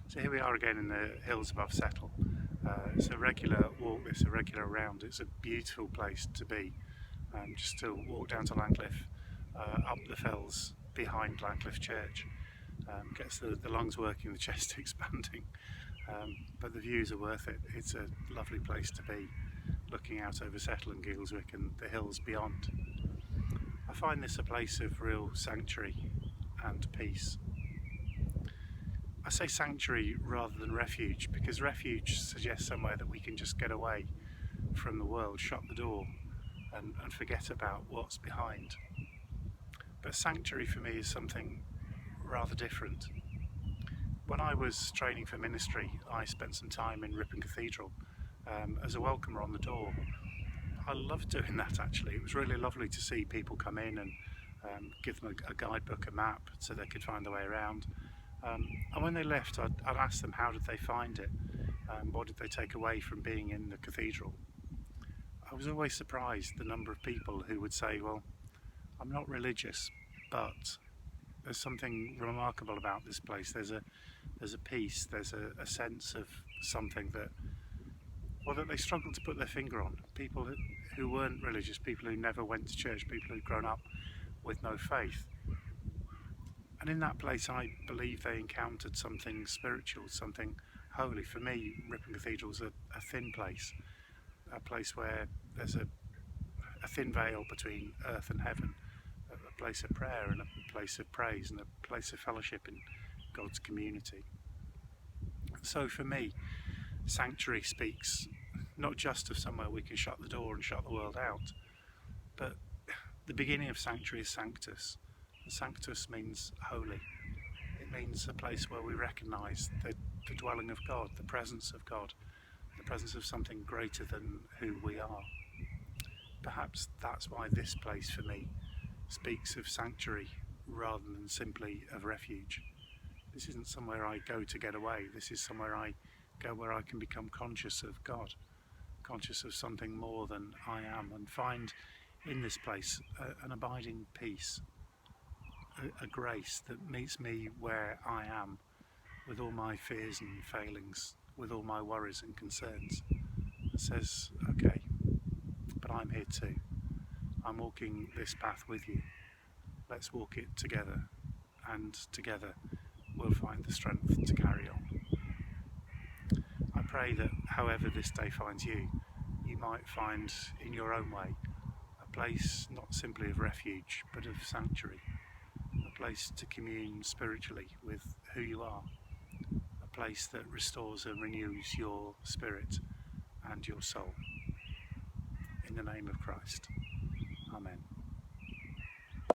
So here we are again in the hills above Settle. It's a regular walk, it's a regular round, it's a beautiful place to be. Just to walk down to Langcliffe, up the fells behind Langcliffe Church. Gets the lungs working, the chest expanding, but the views are worth it. It's a lovely place to be, looking out over Settle and Giggleswick and the hills beyond. I find this a place of real sanctuary and peace. I say sanctuary rather than refuge because refuge suggests somewhere that we can just get away from the world, shut the door and forget about what's behind. But sanctuary for me is something rather different. When I was training for ministry, I spent some time in Ripon Cathedral as a welcomer on the door. I loved doing that actually. It was really lovely to see people come in and give them a guidebook, a map, so they could find their way around. And when they left, I'd ask them how did they find it, what did they take away from being in the cathedral. I was always surprised the number of people who would say, well, I'm not religious, but there's something remarkable about this place. There's a peace, there's a sense of something that, well, that they struggled to put their finger on. People who weren't religious, people who never went to church, people who'd grown up with no faith. And in that place, I believe they encountered something spiritual, something holy. For me, Ripon Cathedral's a thin place, a place where there's a thin veil between earth and heaven, a place of prayer and a place of praise and a place of fellowship in God's community. So for me, sanctuary speaks not just of somewhere we can shut the door and shut the world out, but the beginning of sanctuary is sanctus. And sanctus means holy. It means a place where we recognise the dwelling of God, the presence of God, the presence of something greater than who we are. Perhaps that's why this place for me speaks of sanctuary rather than simply of refuge. This isn't somewhere I go to get away. This is somewhere I go where I can become conscious of God, conscious of something more than I am, and find in this place an abiding peace, a grace that meets me where I am, with all my fears and failings, with all my worries and concerns. It says, okay, but I'm here too. I'm walking this path with you. Let's walk it together, and together we'll find the strength to carry on. I pray that however this day finds you, you might find in your own way a place not simply of refuge but of sanctuary, a place to commune spiritually with who you are, a place that restores and renews your spirit and your soul. In the name of Christ. Amen.